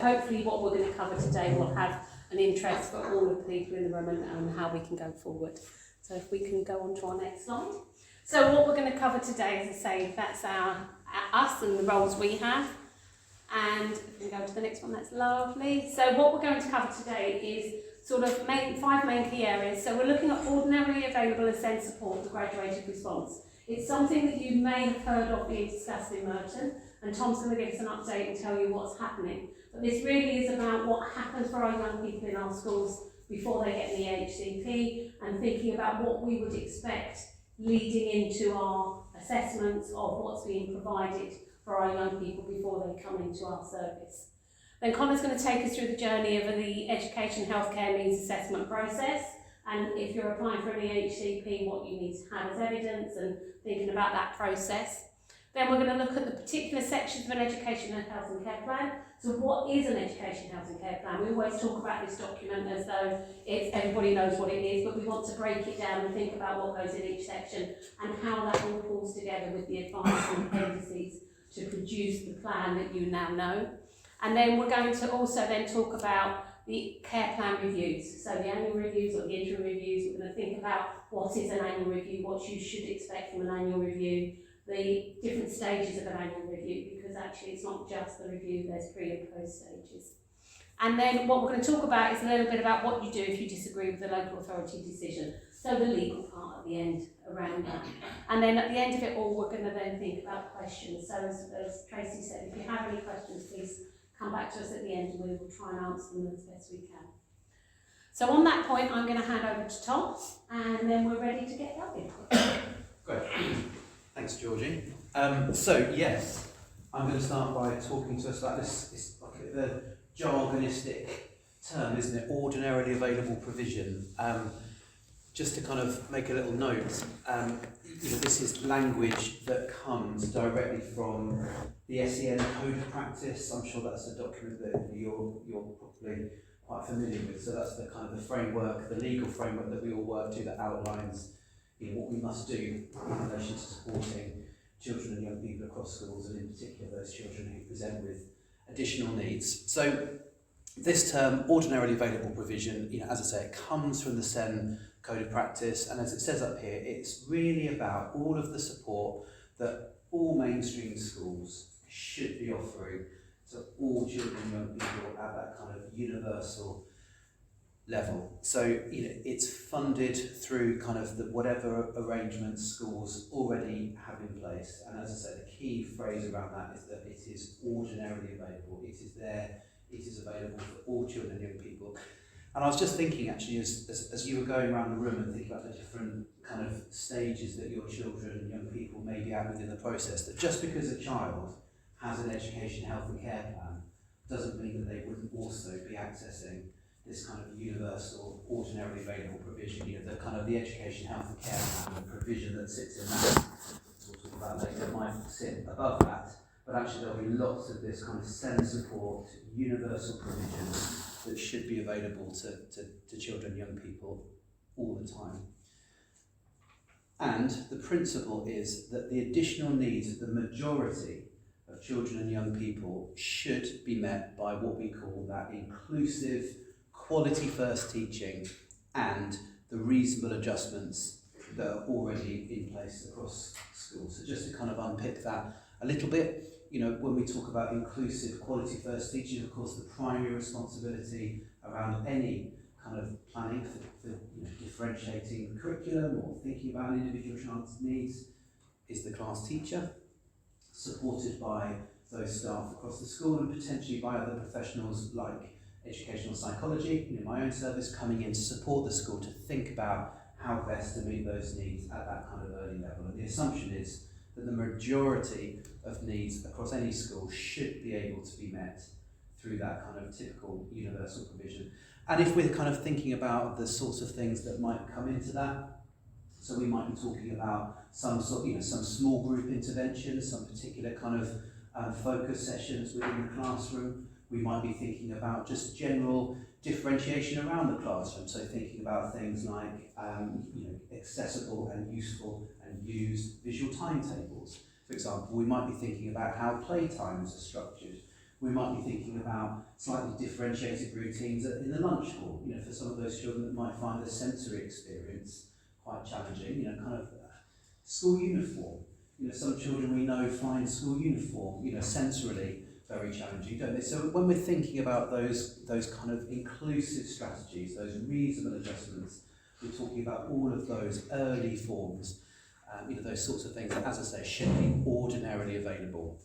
Hopefully what we're going to cover today will have an interest for all of the people in the room and how we can go forward. So if we can go on to our next slide. So what we're going to cover today, as I say, that's us and the roles we have. And if we go to the next one, that's lovely. So what we're going to cover today is sort of five main key areas. So we're looking at ordinarily available ASCEND support, the graduated response. It's something that you may have heard of being discussed in Merton, and Tom's going to give us an update and tell you what's happening. But this really is about what happens for our young people in our schools before they get the EHCP, and thinking about what we would expect leading into our assessments of what's being provided for our young people before they come into our service. Then Connor's going to take us through the journey of the education healthcare needs assessment process, and if you're applying for an EHCP, what you need to have as evidence and thinking about that process. Then we're going to look at the particular sections of an education and health and care plan. So what is an education, health and care plan? We always talk about this document as though everybody knows what it is, but we want to break it down and think about what goes in each section and how that all pulls together with the advice and appendices to produce the plan that you now know. And then we're going to also then talk about the care plan reviews. So the annual reviews or the interim reviews, we're going to think about what is an annual review, what you should expect from an annual review, the different stages of an annual review, because actually it's not just the review, there's pre and post stages. And then what we're going to talk about is a little bit about what you do if you disagree with the local authority decision. So the legal part at the end around that. And then at the end of it all, we're going to then think about questions. So as Tracy said, if you have any questions, please come back to us at the end and we will try and answer them as best we can. So on that point, I'm going to hand over to Tom, and then we're ready to get going. Great. Thanks, Georgie. So yes, I'm going to start by talking to us about this. It's like a bit of a jargonistic term, isn't it? Ordinarily available provision. Just to kind of make a little note, this is language that comes directly from the SEN Code of Practice. I'm sure that's a document that you're probably quite familiar with. So that's the kind of the framework, the legal framework that we all work to, that outlines what we must do in relation to supporting children and young people across schools, and in particular those children who present with additional needs. So this term, ordinarily available provision, as I say, it comes from the SEN Code of Practice, and as it says up here, it's really about all of the support that all mainstream schools should be offering to all children and young people at that kind of universal level. So it's funded through kind of whatever arrangements schools already have in place, and as I say, the key phrase around that is that it is ordinarily available. It is there, it is available for all children and young people. And I was just thinking actually as you were going around the room and thinking about the different kind of stages that your children and young people may be at within the process, that just because a child has an education, health and care plan doesn't mean that they wouldn't also be accessing this kind of universal, ordinarily available provision, the kind of the education, health and care plan, the provision that sits in that, we'll talk about later, might sit above that, but actually there'll be lots of this kind of SEN support, universal provision that should be available to children and young people all the time. And the principle is that the additional needs of the majority of children and young people should be met by what we call that inclusive, quality first teaching and the reasonable adjustments that are already in place across schools. So just to kind of unpick that a little bit, when we talk about inclusive quality first teaching, of course the primary responsibility around any kind of planning for differentiating the curriculum or thinking about an individual child's needs is the class teacher, supported by those staff across the school and potentially by other professionals like educational psychology, my own service, coming in to support the school to think about how best to meet those needs at that kind of early level. And the assumption is that the majority of needs across any school should be able to be met through that kind of typical universal provision. And if we're kind of thinking about the sorts of things that might come into that, so we might be talking about some small group interventions, some particular kind of focus sessions within the classroom. We might be thinking about just general differentiation around the classroom, so thinking about things like accessible and useful and used visual timetables. For example, we might be thinking about how playtimes are structured. We might be thinking about slightly differentiated routines in the lunch hall, you know, for some of those children that might find the sensory experience quite challenging, you know, kind of school uniform. You know, some children we know find school uniform, you know, sensorily very challenging, don't they? So when we're thinking about those kind of inclusive strategies, those reasonable adjustments, we're talking about all of those early forms, you know, those sorts of things that, as I say, should be ordinarily available.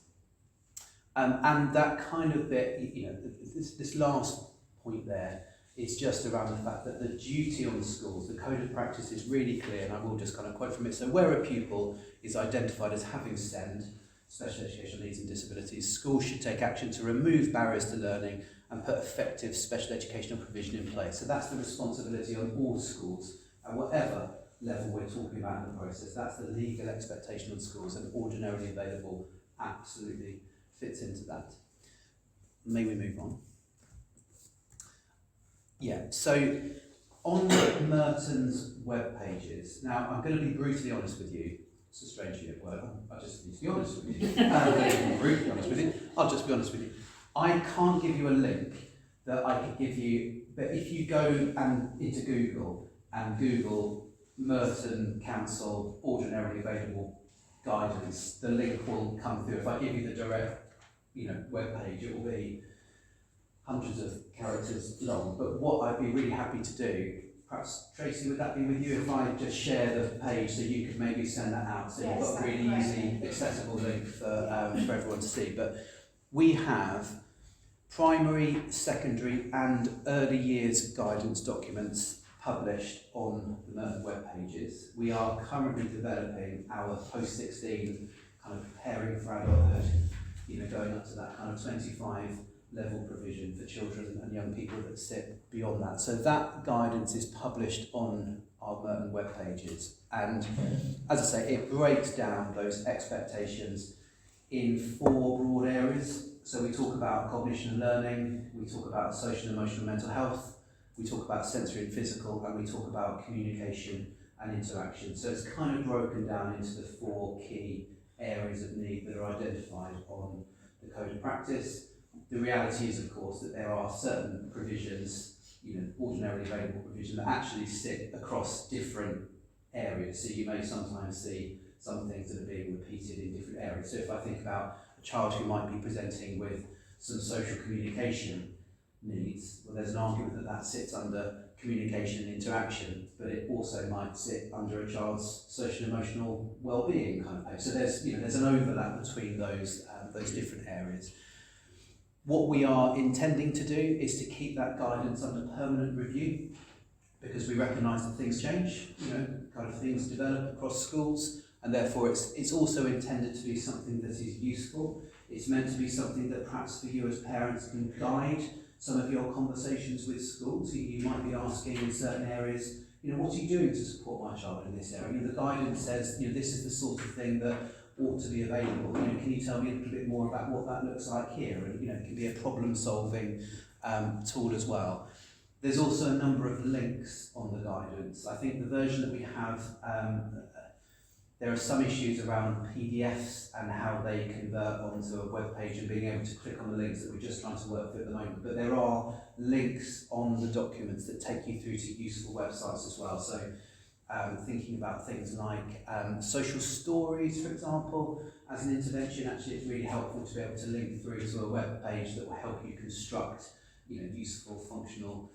And that kind of bit, you know, this last point there is just around the fact that the duty on schools, the code of practice is really clear, and I will just kind of quote from it. So where a pupil is identified as having SEND, special educational needs and disabilities, schools should take action to remove barriers to learning and put effective special educational provision in place. So that's the responsibility on all schools, at whatever level we're talking about in the process. That's the legal expectation on schools, and ordinarily available absolutely fits into that. May we move on? Yeah, so on Merton's web pages, now I'm going to be brutally honest with you. It's a strange word, I just need to be honest with you. I'm going to be brutally honest with you. I'll just be honest with you. I can't give you a link that I could give you, but if you go into Google and Google Merton Council ordinarily available guidance, the link will come through. If I give you the direct, you know, web page, it will be hundreds of characters long. But what I'd be really happy to do, perhaps Tracy, would that be with you if I just share the page so you could maybe send that out, so you've got a really easy, accessible link for everyone to see. But we have primary, secondary and early years guidance documents published on the Merton web pages. We are currently developing our post-16 kind of preparing for adulthood, you know, going up to that kind of 25 level provision for children and young people that sit beyond that. So that guidance is published on our Merton web pages, and as I say, it breaks down those expectations in 4 broad areas. So we talk about cognition and learning, we talk about social and emotional mental health, we talk about sensory and physical, and we talk about communication and interaction. So it's kind of broken down into the 4 key areas of need that are identified on the code of practice. The reality is, of course, that there are certain provisions, you know, ordinarily available provision that actually sit across different areas. So you may sometimes see some things that are being repeated in different areas. So if I think about a child who might be presenting with some social communication needs, well, there's an argument that that sits under communication and interaction, but it also might sit under a child's social and emotional well-being kind of page. So there's, you know, there's an overlap between those different areas. What we are intending to do is to keep that guidance under permanent review, because we recognise that things change, you know, kind of things develop across schools, and therefore it's also intended to be something that is useful. It's meant to be something that perhaps for you as parents can guide some of your conversations with schools. You might be asking in certain areas, you know, what are you doing to support my child in this area? You know, the guidance says, you know, this is the sort of thing that ought to be available. You know, can you tell me a little bit more about what that looks like here? And, you know, it can be a problem-solving tool as well. There's also a number of links on the guidance. I think the version that we have, there are some issues around PDFs and how they convert onto a web page and being able to click on the links that we're just trying to work through at the moment. But there are links on the documents that take you through to useful websites as well. So thinking about things like social stories, for example, as an intervention, actually it's really helpful to be able to link through to a web page that will help you construct, you know, useful, functional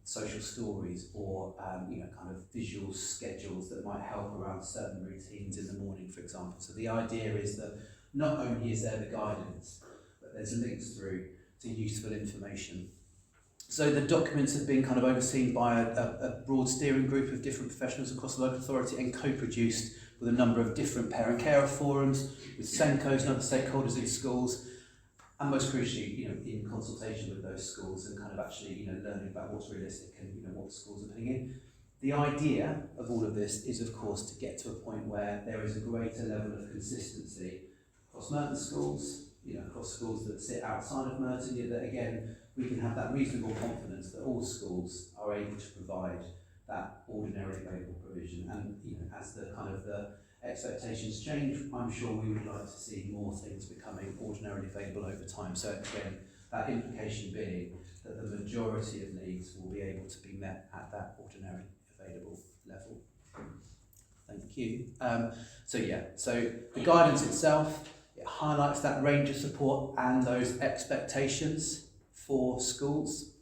social stories, or you know, kind of visual schedules that might help around certain routines in the morning, for example. So the idea is that not only is there the guidance, but there's links through to useful information. So the documents have been kind of overseen by a broad steering group of different professionals across the local authority and co-produced with a number of different parent carer forums, with SENCOs and other stakeholders in schools, and most crucially, you know, in consultation with those schools and kind of actually, you know, learning about what's realistic and, you know, what the schools are putting in. The idea of all of this is, of course, to get to a point where there is a greater level of consistency across Merton schools, you know, across schools that sit outside of Merton, you know, that again, we can have that reasonable confidence that all schools are able to provide that ordinary available provision. And, you know, as the kind of the expectations change, I'm sure we would like to see more things becoming ordinarily available over time. So again, that implication being that the majority of needs will be able to be met at that ordinarily available level. Thank you. So the guidance itself, it highlights that range of support and those expectations for schools.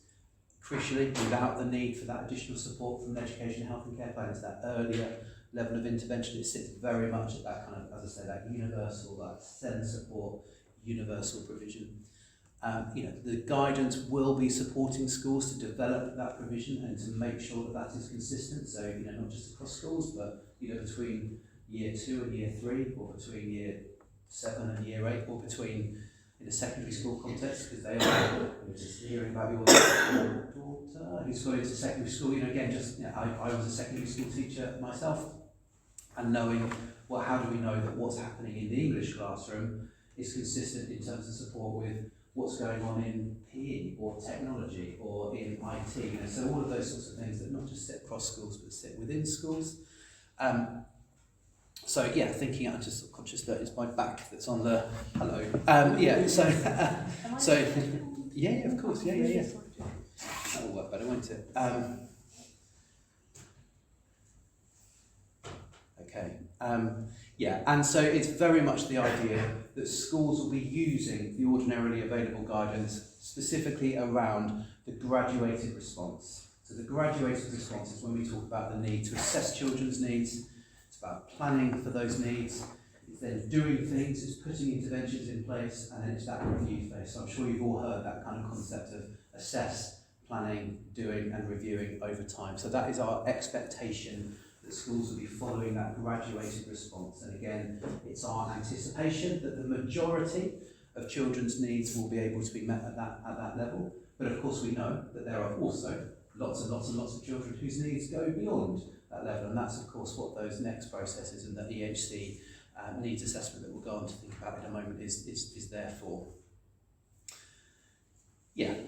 Crucially, without the need for that additional support from the education, health and care plan, it's that earlier level of intervention. It sits very much at that kind of, as I say, that universal, that SEND support, universal provision. The guidance will be supporting schools to develop that provision and to make sure that that is consistent. So, not just across schools, but, between year 2 and year 3, or between year 7 and year 8, or between in a secondary school context, because they are just hearing about your daughter who's gone into secondary school. I was a secondary school teacher myself, and knowing how do we know that what's happening in the English classroom is consistent in terms of support with what's going on in PE or technology or in IT. So all of those sorts of things that not just sit across schools but sit within schools. Thinking I'm just conscious that it's my back that's on the hello. Of course, yeah. That'll work better, won't it? And so it's very much the idea that schools will be using the ordinarily available guidance specifically around the graduated response. So the graduated response is when we talk about the need to assess children's needs. It's about planning for those needs. It's then doing things, it's putting interventions in place, and then it's that review phase. So I'm sure you've all heard that kind of concept of assess, planning, doing and reviewing over time. So that is our expectation, that schools will be following that graduated response. And again, it's our anticipation that the majority of children's needs will be able to be met at that level. But of course we know that there are also lots and lots and lots of children whose needs go beyond that level, and that's of course what those next processes and the EHC needs assessment that we'll go on to think about in a moment is there for.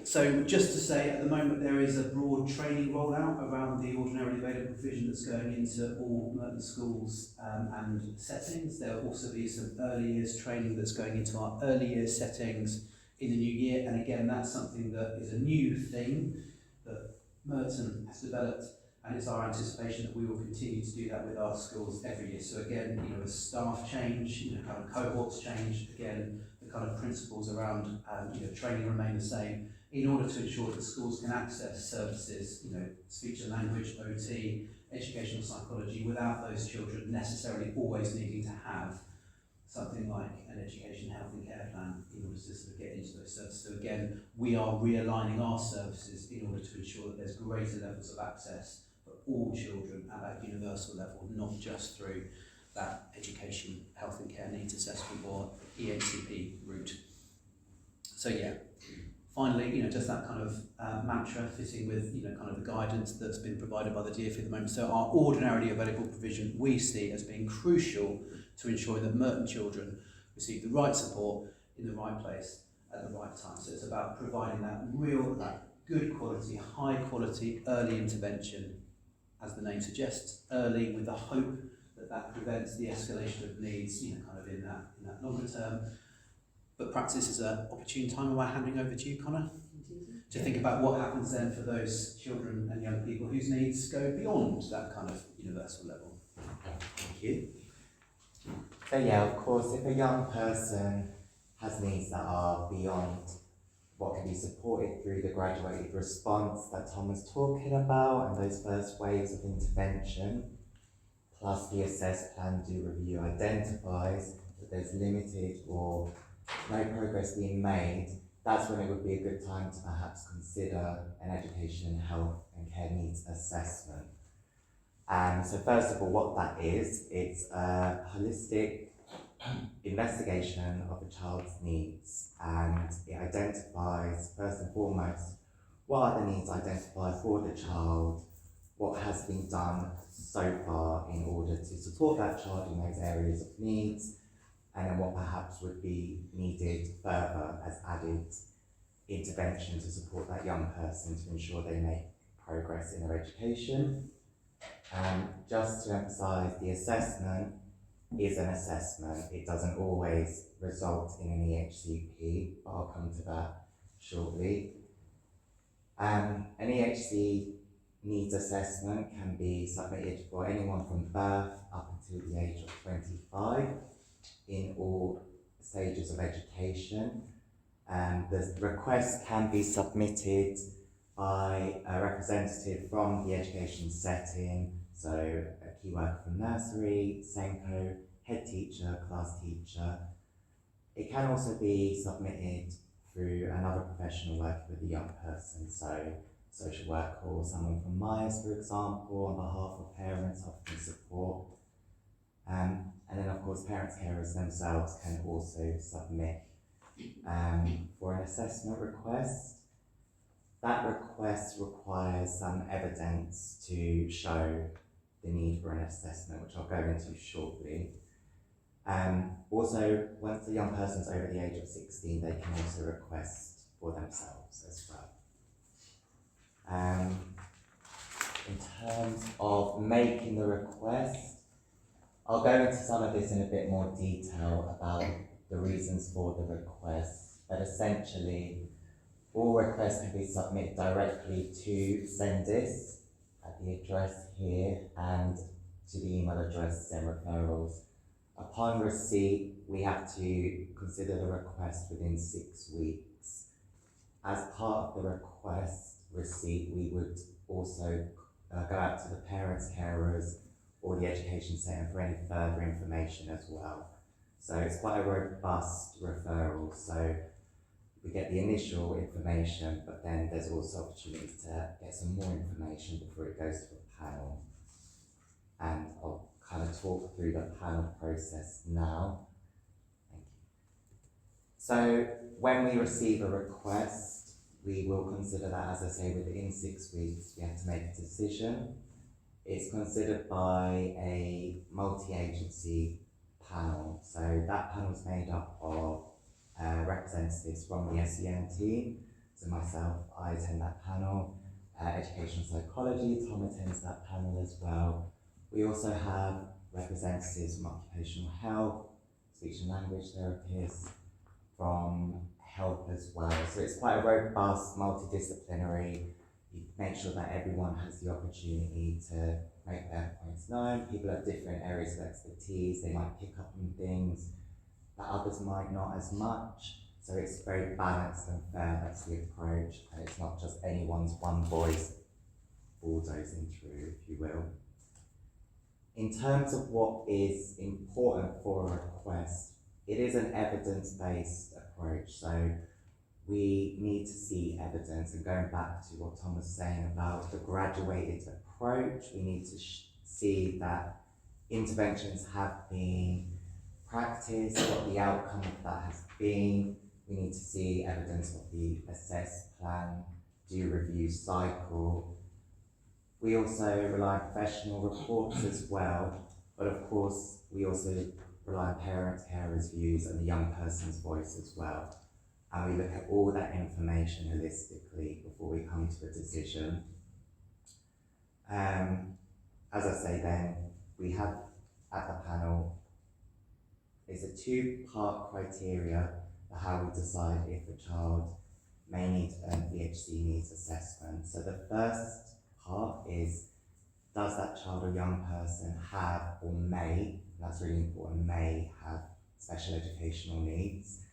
So just to say, at the moment there is a broad training rollout around the ordinarily available provision that's going into all Merton schools and settings. There will also be some early years training that's going into our early years settings in the new year, and again that's something that is a new thing that Merton has developed, and it's our anticipation that we will continue to do that with our schools every year. So again, as staff change, kind of cohorts change, again the kind of principles around training remain the same, in order to ensure that schools can access services, speech and language, OT, educational psychology, without those children necessarily always needing to have something like an education, health and care plan in order to sort of get into those services. So again, we are realigning our services in order to ensure that there's greater levels of access for all children at that universal level, not just through that education, health and care needs assessment or EHCP route. So finally, just that kind of mantra fitting with, kind of the guidance that's been provided by the DfE at the moment. So our ordinarily available provision we see as being crucial to ensuring that Merton children receive the right support in the right place at the right time. So it's about providing that good quality, high quality early intervention, as the name suggests, early, with the hope that prevents the escalation of needs, kind of in that longer term. But perhaps this is an opportune time where I'm handing over to you, Connor, to think about what happens then for those children and young people whose needs go beyond that kind of universal level. Thank you. So of course, if a young person has needs that are beyond what can be supported through the graduated response that Tom was talking about and those first waves of intervention, plus the assess, plan, do, review identifies that there's limited or no progress being made, that's when it would be a good time to perhaps consider an education, health and care needs assessment. So first of all, what that is, it's a holistic investigation of a child's needs, and it identifies, first and foremost, what are the needs identified for the child, what has been done so far in order to support that child in those areas of needs, and then what perhaps would be needed further as added intervention to support that young person to ensure they make progress in their education. Just to emphasise, the assessment is an assessment. It doesn't always result in an EHCP, but I'll come to that shortly. An EHC needs assessment can be submitted for anyone from birth up until the age of 25 in all stages of education. The request can be submitted by a representative from the education setting, so a key worker from nursery, SENCO, head teacher, class teacher. It can also be submitted through another professional working with a young person, so social worker or someone from Myers, for example, on behalf of parents offering support. And then of course parents carers themselves can also submit for an assessment request. That request requires some evidence to show the need for an assessment, which I'll go into shortly. Also, once the young person's over the age of 16, they can also request for themselves as well. In terms of making the request, I'll go into some of this in a bit more detail about the reasons for the request, but essentially, all requests can be submitted directly to Sendis at the address here and to the email address Send Referrals. Upon receipt, we have to consider the request within 6 weeks. As part of the request receipt, we would also go out to the parents, carers, or the education centre for any further information as well. So it's quite a robust referral. So we get the initial information, but then there's also opportunity to get some more information before it goes to a panel. And I'll kind of talk through the panel process now. Thank you. So when we receive a request, we will consider that, as I say, within 6 weeks, we have to make a decision. It's considered by a multi-agency panel. So that panel is made up of representatives from the SEN team. So myself, I attend that panel. Educational psychology, Tom attends that panel as well. We also have representatives from occupational health, speech and language therapists, from health as well. So it's quite a robust, multidisciplinary. You make sure that everyone has the opportunity to make their points known. People have different areas of expertise. They might pick up on things that others might not as much. So it's very balanced and fair. That's the approach. And it's not just anyone's one voice bulldozing through, if you will. In terms of what is important for a request, it is an evidence-based approach. So we need to see evidence, and going back to what Tom was saying about the graduated approach, we need to see that interventions have been practiced, what the outcome of that has been. We need to see evidence of the assess, plan, do review cycle. We also rely on professional reports as well, but of course we also rely on parents, carers' views and the young person's voice as well. And we look at all that information holistically before we come to a decision. As I say then, we have at the panel, there's a 2-part criteria for how we decide if a child may need an EHC needs assessment. So the first part is, does that child or young person have or may, that's really important, may have special educational needs?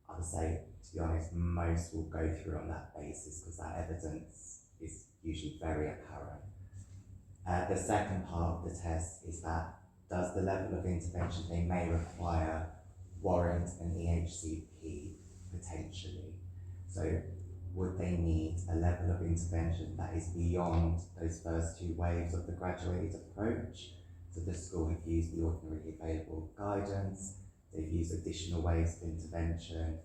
I would say, to be honest, most will go through on that basis because that evidence is usually very apparent. The second part of the test is that, does the level of intervention they may require warrant an EHCP potentially? So would they need a level of intervention that is beyond those first 2 waves of the graduated approach? So the school have used the ordinarily available guidance, they've used additional waves of intervention.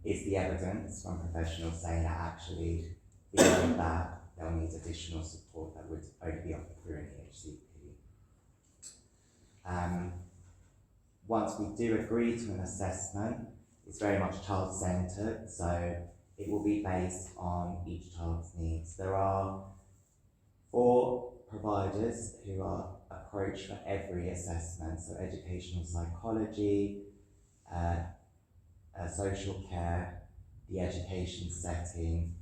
Is the evidence from professionals saying that actually beyond that they'll need additional support that would only be offered through an EHCP? Once we do agree to an assessment, it's very much child-centred, so it will be based on each child's needs. There are 4 providers who are approached for every assessment, so educational psychology, social care, the education setting,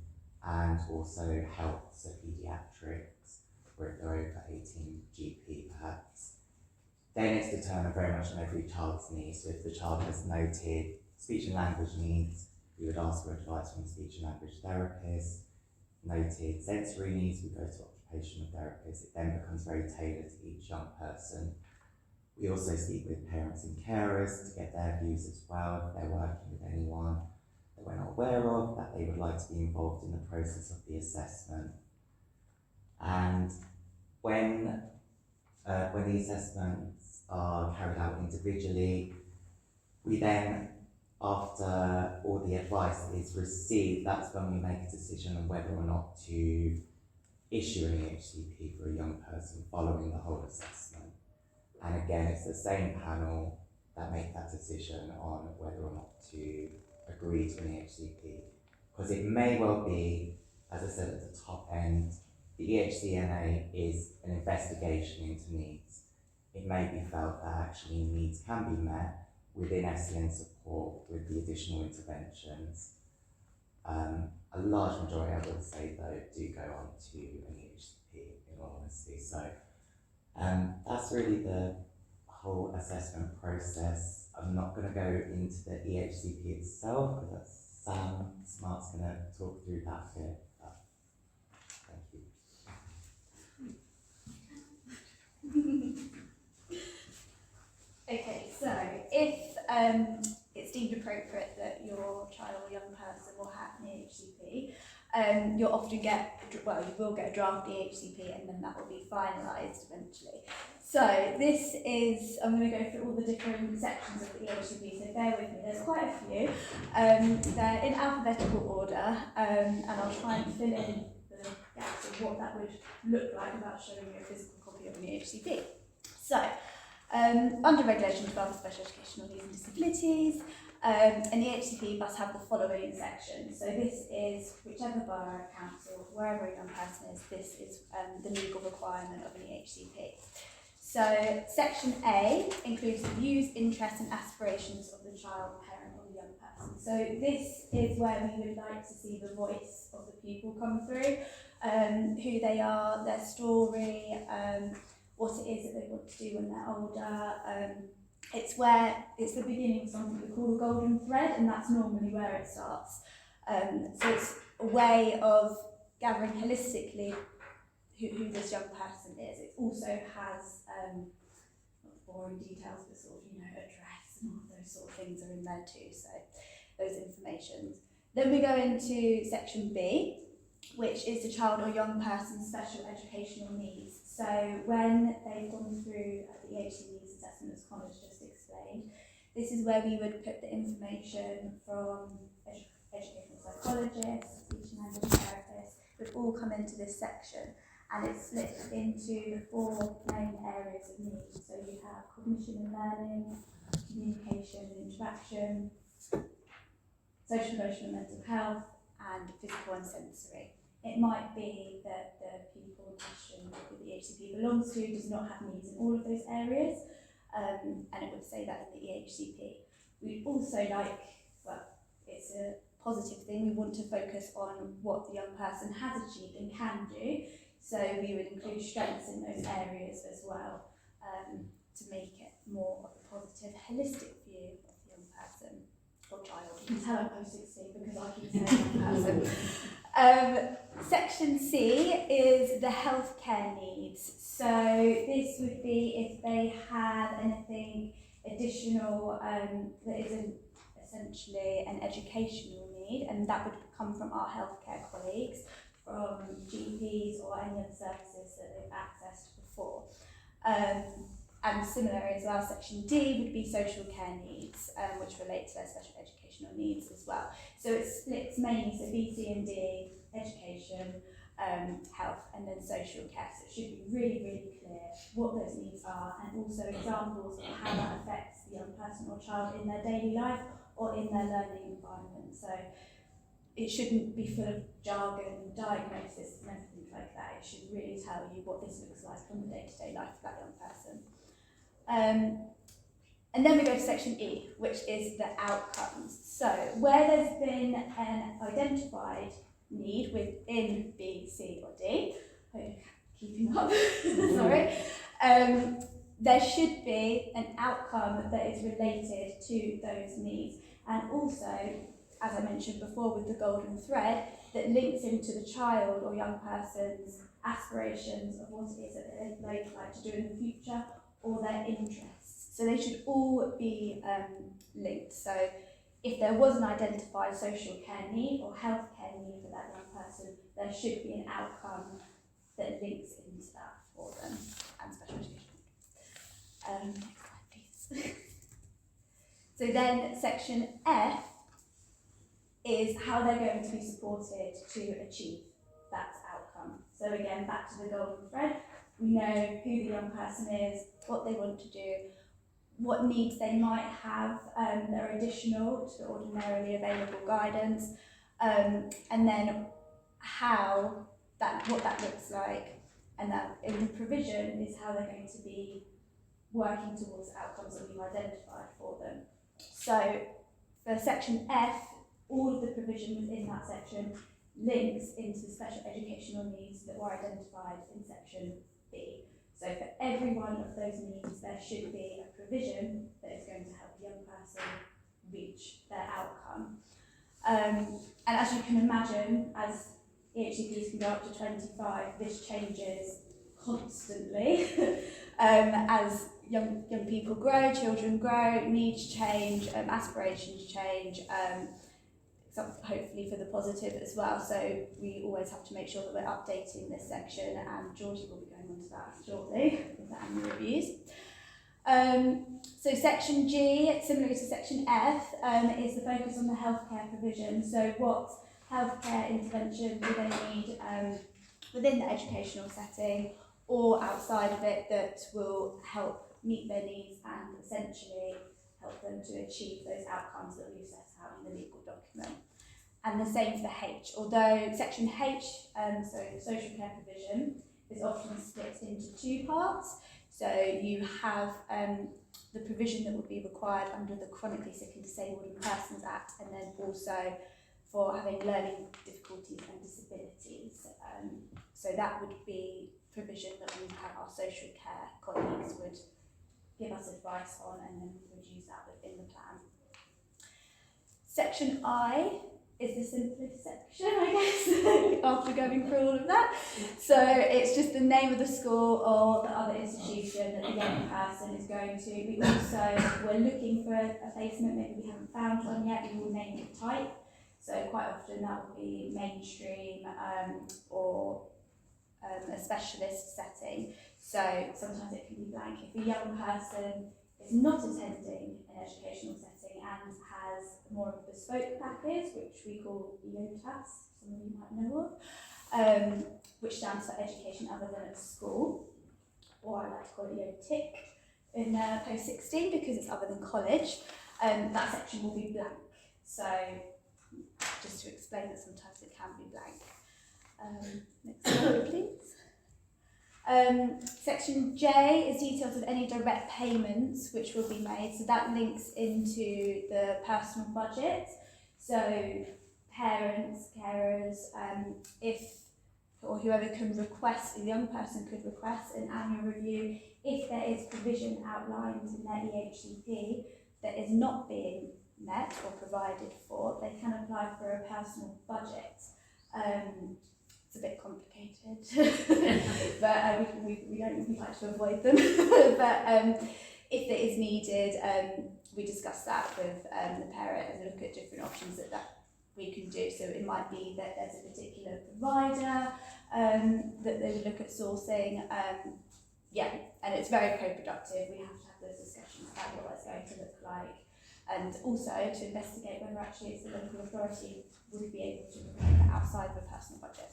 and also health, so paediatrics, where if they're over 18, GP perhaps. Then it's determined very much on every child's needs. So if the child has noted speech and language needs, we would ask for advice from a speech and language therapist. Noted sensory needs, we go to occupational therapists. It then becomes very tailored to each young person. We also speak with parents and carers to get their views as well, if they're working with anyone that we're not aware of, that they would like to be involved in the process of the assessment. And when the assessments are carried out individually, we then, after all the advice is received, that's when we make a decision on whether or not to issue an EHCP for a young person following the whole assessment. And again, it's the same panel that make that decision on whether or not to agree to an EHCP. Because it may well be, as I said at the top end, the EHCNA is an investigation into needs. It may be felt that actually needs can be met within SEN support with the additional interventions. A large majority, I would say though, do go on to an EHCP in all honesty. So that's really the whole assessment process. I'm not going to go into the EHCP itself because that's Sam Smart's going to talk through that bit. Thank you. Okay, so if it's deemed appropriate that your child or young person will have an EHCP, you'll often get, well, you will get a draft EHCP and then that will be finalised eventually. So this is, I'm going to go through all the different sections of the EHCP, so bear with me, there's quite a few. They're in alphabetical order, and I'll try and fill in the gaps of what that would look like without showing you a physical copy of an EHCP. So, under Regulation 12 of Special Educational Needs and Disabilities, an EHCP must have the following sections. So this is whichever borough, council, wherever a young person is, this is the legal requirement of an EHCP. So section A includes the views, interests and aspirations of the child, parent or the young person. So this is where we would like to see the voice of the pupil come through, who they are, their story, what it is that they want to do when they're older. It's the beginning of something we call the golden thread, and that's normally where it starts. So it's a way of gathering holistically who this young person is. It also has, not boring details, but sort of, address and all of those sort of things are in there too, so those informations. Then we go into section B, which is the child or young person's special educational needs. So when they've gone through the EHC needs assessment, as Connor's just explained, this is where we would put the information from educational psychologists, speech and language therapists, would all come into this section. And it's split into the 4 main areas of need. So you have cognition and learning, communication and interaction, social, emotional and mental health, and physical and sensory. It might be that the pupil in question that the EHCP belongs to does not have needs in all of those areas, and it would say that in the EHCP. We'd also like, well, it's a positive thing, we want to focus on what the young person has achieved and can do, so we would include strengths in those areas as well, to make it more of a positive, holistic view of the young person or child. You can tell I'm post-16 because I keep saying young person. Section C is the healthcare needs. So this would be if they have anything additional that isn't essentially an educational need, and that would come from our healthcare colleagues, from GPs or any other services that they've accessed before. And similar as well, section D would be social care needs, which relate to their special educational needs as well. So it splits mainly, so B, C and D, education, health, and then social care. So it should be really, really clear what those needs are, and also examples of how that affects the young person or child in their daily life or in their learning environment. So it shouldn't be full of jargon and diagnosis and everything like that. It should really tell you what this looks like from the day-to-day life of that young person. And then we go to section E, which is the outcomes. So where there's been an identified need within B, C or D, hope you're keeping up, sorry, there should be an outcome that is related to those needs, and also, as I mentioned before with the golden thread, that links into the child or young person's aspirations of what it is that they'd like to do in the future or their interests. So they should all be linked. So if there was an identified social care need or healthcare need for that young person, there should be an outcome that links into that for them, and special education. Next slide, please. So then section F is how they're going to be supported to achieve that outcome. So again, back to the golden thread, we know who the young person is, what they want to do, what needs they might have that are additional to the ordinarily available guidance, and then what that looks like, and that in the provision is how they're going to be working towards outcomes that we've identified for them. So for section F, all of the provision within that section links into the special educational needs that were identified in section B. So for every one of those needs, there should be a provision that is going to help the young person reach their outcome. And as you can imagine, as EHCPs can go up to 25, this changes constantly. As young people grow, children grow, needs change, aspirations change, hopefully for the positive as well. So we always have to make sure that we're updating this section, and Georgie will be going on to that shortly with the annual reviews. So section G, similar to section F, is the focus on the healthcare provision. So what healthcare intervention do they need within the educational setting or outside of it that will help meet their needs and essentially help them to achieve those outcomes that we've set out in the legal document. And the same for H, although section H, so social care provision, is often split into two parts. So you have the provision that would be required under the Chronically Sick and Disabled and Persons Act, and then also for having learning difficulties and disabilities. So that would be provision that we have our social care colleagues would give us advice on, and then we would use that within the plan. Section I is the simplest section, I guess, after going through all of that. So it's just the name of the school or the other institution that the young person is going to. We also, we're looking for a placement, maybe we haven't found one yet, we will name it type. So quite often that will be mainstream or a specialist setting. So sometimes it can be blank. If a young person is not attending an educational setting and has more of a bespoke package, which we call EHCP, some of you might know of, which stands for Education Other Than at School, or I like to call it EHCP in post-16 because it's other than college, that section will be blank. So just to explain that sometimes it can be blank. Next slide, please. Section J is details of any direct payments which will be made. So that links into the personal budget. So parents, carers, if or whoever can request, a young person could request an annual review if there is provision outlined in their EHCP that is not being met or provided for, they can apply for a personal budget. It's a bit complicated, but we like to avoid them. But if it is needed, we discuss that with the parent and look at different options that we can do. So it might be that there's a particular provider that they would look at sourcing. And it's very co-productive. We have to have those discussions about what that's going to look like, and also to investigate whether actually it's the local authority would be able to provide that outside of a personal budget.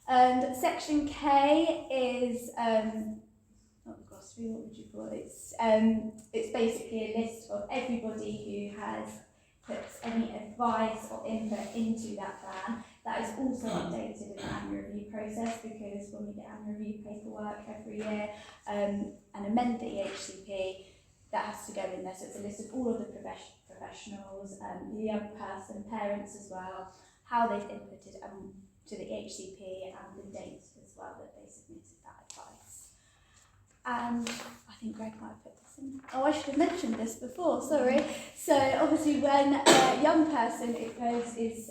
And section K is not the glossary, what would you call it? It's basically a list of everybody who has puts any advice or input into that plan. That is also updated in the annual review process, because when we get annual review paperwork every year and amend the EHCP, that has to go in there. So it's a list of all of the professionals, the young person, parents as well, how they've inputted to the EHCP and the date as well that they submitted that advice. And I think Greg might have put this in. Oh, I should have mentioned this before, sorry. So obviously when a young person is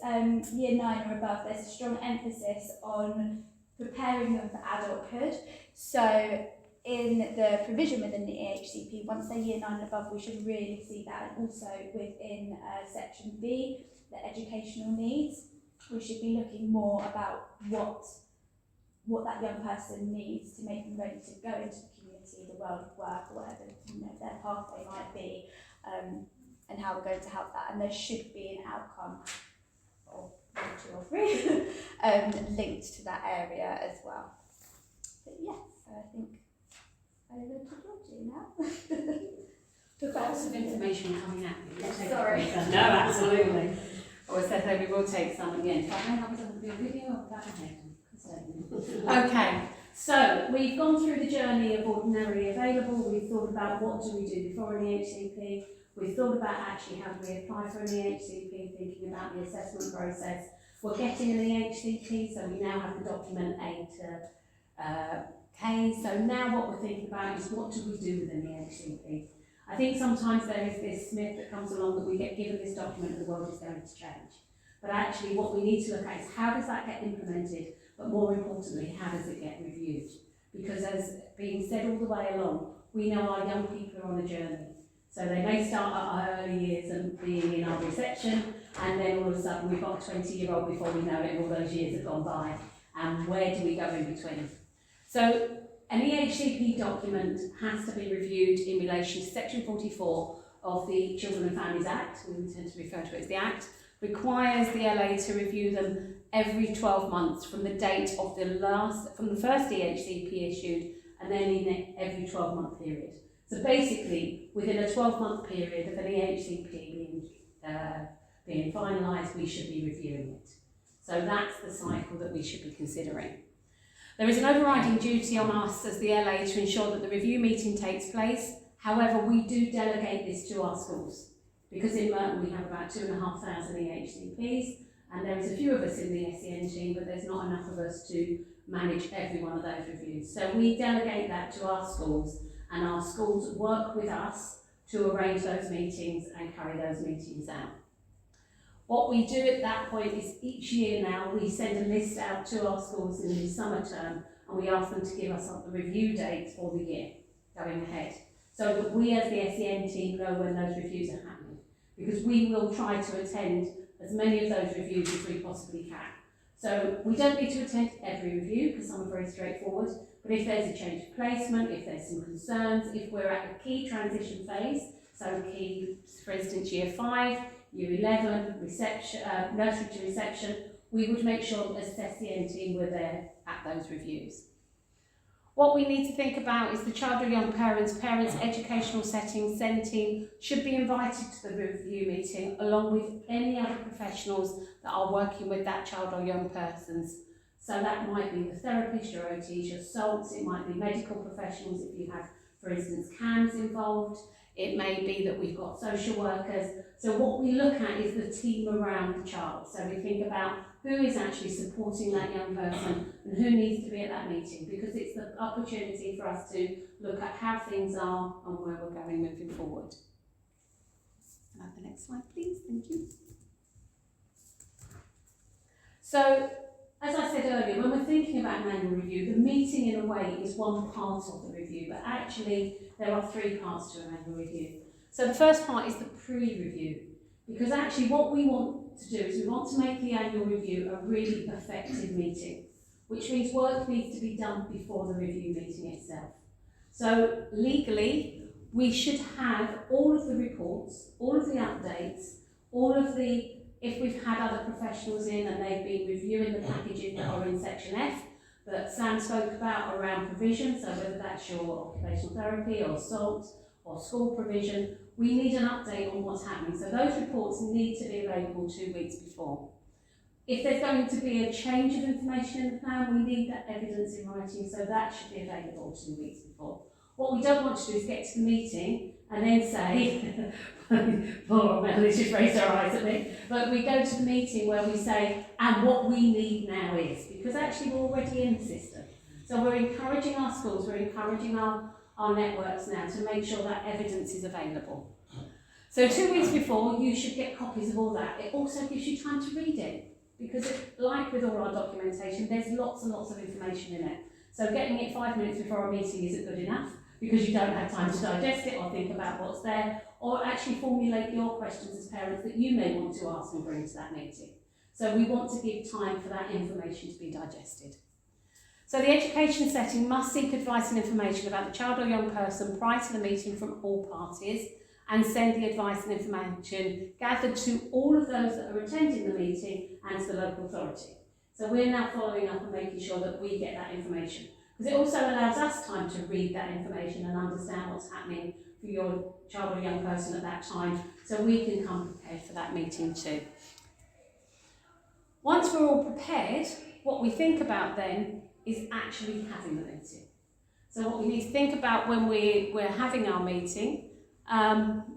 year 9 or above, there's a strong emphasis on preparing them for adulthood. So in the provision within the EHCP, once they're year 9 and above, we should really see that. And also within section B, the educational needs, we should be looking more about what that young person needs to make them ready to go into the community, the world of work, or whatever their pathway might be, and how we're going to help that. And there should be an outcome of 1, 2 or 3 linked to that area as well. But yes, so I think over to Georgie now. Lots of information coming at me. Sorry. No, absolutely. Or I said we will take some at the end. I know that would be a video of that ahead. Okay, so we've gone through the journey of ordinarily available. We've thought about what do we do before an EHCP. We've thought about actually how do we apply for an EHCP, thinking about the assessment process. We're getting an EHCP, so we now have the document A to K. So now what we're thinking about is what do we do with an EHCP. I think sometimes there is this myth that comes along that we get given this document and the world is going to change. But actually what we need to look at is how does that get implemented? But more importantly, how does it get reviewed? Because as being said all the way along, we know our young people are on a journey. So they may start at our early years and being in our reception, and then all of a sudden we've got a 20-year-old before we know it, and all those years have gone by. And where do we go in between? So an EHCP document has to be reviewed in relation to section 44 of the Children and Families Act. We tend to refer to it as the Act. Requires the LA to review them every 12 months from the date of from the first EHCP issued, and then in every 12-month period. So basically, within a 12-month period of an EHCP being finalised, we should be reviewing it. So that's the cycle that we should be considering. There is an overriding duty on us as the LA to ensure that the review meeting takes place. However, we do delegate this to our schools, because in Merton we have about 2,500 EHCPs, and there is a few of us in the SEN team, but there's not enough of us to manage every one of those reviews. So we delegate that to our schools, and our schools work with us to arrange those meetings and carry those meetings out. What we do at that point is each year now we send a list out to our schools in the summer term, and we ask them to give us the review dates for the year going ahead, so that we as the SEN team know when those reviews are happening, because we will try to attend as many of those reviews as we possibly can. So we don't need to attend every review because some are very straightforward, but if there's a change of placement, if there's some concerns, if we're at a key transition phase, so key, for instance, year 5, year 11, reception, nursery to reception, we would make sure that as the SEN team were there at those reviews. What we need to think about is the child or young parents, educational settings, SEN team should be invited to the review meeting along with any other professionals that are working with that child or young persons. So that might be the therapist, your OTs, your SALTs, it might be medical professionals if you have, for instance, CAMS involved. It may be that we've got social workers. So what we look at is the team around the child. So we think about who is actually supporting that young person and who needs to be at that meeting, because it's the opportunity for us to look at how things are and where we're going moving forward. Can I have the next slide, please? Thank you. So, as I said earlier, when we're thinking about an annual review, the meeting in a way is one part of the review, but actually there are 3 parts to an annual review. So the first part is the pre-review, because actually what we want to do is we want to make the annual review a really effective meeting, which means work needs to be done before the review meeting itself. So legally, we should have all of the reports, all of the updates, all of the, if we've had other professionals in and they've been reviewing the packages that are in section F that Sam spoke about around provision, so whether that's your occupational therapy or SALT, or school provision, we need an update on what's happening. So those reports need to be available 2 weeks before. If there's going to be a change of information in the plan, we need that evidence in writing, so that should be available 2 weeks before. What we don't want to do is get to the meeting and then say, poor Melanie just raised her eyes at me, but we go to the meeting where we say, and what we need now is, because actually we're already in the system. So we're encouraging our schools, we're encouraging our networks now to make sure that evidence is available. So 2 weeks before, you should get copies of all that. It also gives you time to read it, because like with all our documentation, there's lots and lots of information in it. So getting it 5 minutes before a meeting isn't good enough, because you don't have time to digest it or think about what's there, or actually formulate your questions as parents that you may want to ask and bring to that meeting. So we want to give time for that information to be digested. So the education setting must seek advice and information about the child or young person prior to the meeting from all parties, and send the advice and information gathered to all of those that are attending the meeting and to the local authority. So we're now following up and making sure that we get that information, because it also allows us time to read that information and understand what's happening for your child or young person at that time, so we can come prepared for that meeting too. Once we're all prepared, what we think about then is actually having the meeting. So what we need to think about when we're having our meeting,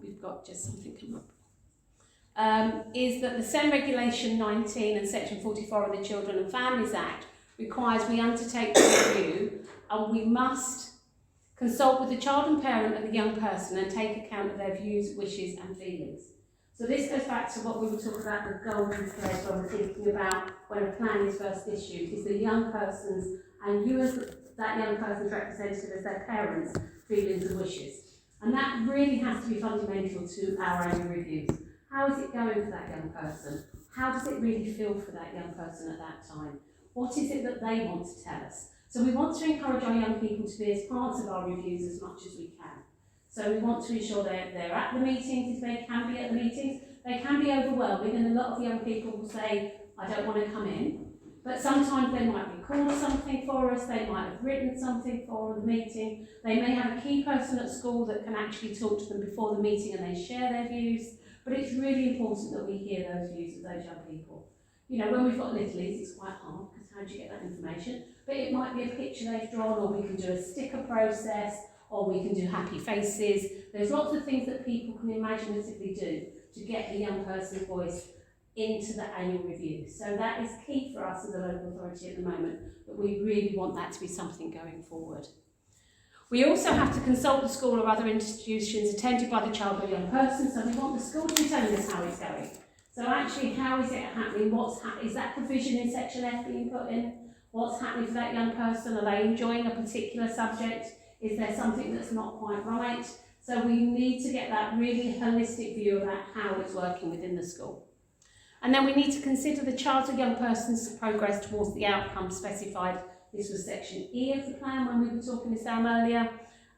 we've got just something come up, is that the SEN Regulation 19 and Section 44 of the Children and Families Act requires we undertake the review, and we must consult with the child and parent of the young person and take account of their views, wishes and feelings. So this goes back to what we were talking about, the golden thread when we're thinking about when a plan is first issued, is the young person's, and you as that young person's representative as their parents' feelings and wishes. And that really has to be fundamental to our annual reviews. How is it going for that young person? How does it really feel for that young person at that time? What is it that they want to tell us? So we want to encourage our young people to be as parts of our reviews as much as we can. So we want to ensure they're at the meetings if they can be at the meetings. They can be overwhelming, and a lot of young people will say, I don't want to come in. But sometimes they might record something for us, they might have written something for the meeting, they may have a key person at school that can actually talk to them before the meeting and they share their views. But it's really important that we hear those views of those young people. You know, when we've got littlies, it's quite hard, because how do you get that information? But it might be a picture they've drawn, or we can do a sticker process, or we can do happy faces. There's lots of things that people can imaginatively do to get the young person's voice into the annual review. So that is key for us as a local authority at the moment, but we really want that to be something going forward. We also have to consult the school or other institutions attended by the child or young person, so we want the school to be telling us how it's going. So actually, how is it happening? Is that provision in Section F being put in? What's happening for that young person? Are they enjoying a particular subject? Is there something that's not quite right? So we need to get that really holistic view about how it's working within the school. And then we need to consider the child or young person's progress towards the outcome specified. This was Section E of the plan when we were talking to Sam earlier,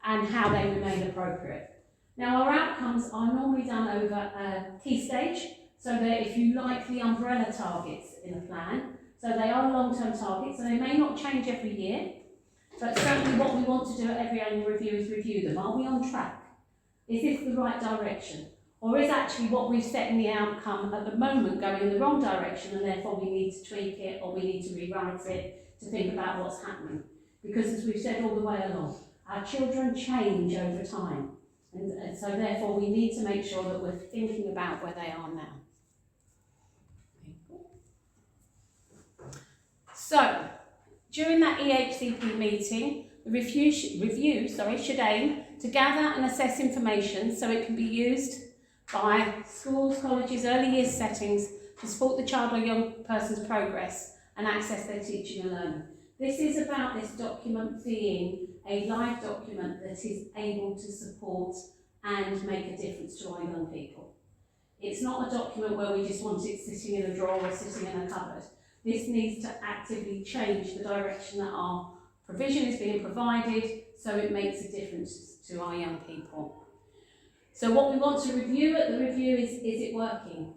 and how they remain appropriate. Now our outcomes are normally done over a key stage, so that if you like the umbrella targets in a plan, so they are long-term targets, so they may not change every year, but certainly what we want to do at every annual review is review them. Are we on track? Is this the right direction? Or is actually what we've set in the outcome at the moment going in the wrong direction, and therefore we need to tweak it or we need to rewrite it to think about what's happening? Because as we've said all the way along, our children change over time. And so therefore we need to make sure that we're thinking about where they are now. So, during that EHCP meeting, the review should aim to gather and assess information so it can be used by schools, colleges, early years settings to support the child or young person's progress and access their teaching and learning. This is about this document being a live document that is able to support and make a difference to our young people. It's not a document where we just want it sitting in a drawer or sitting in a cupboard. This needs to actively change the direction that our provision is being provided, so it makes a difference to our young people. So what we want to review at the review is it working?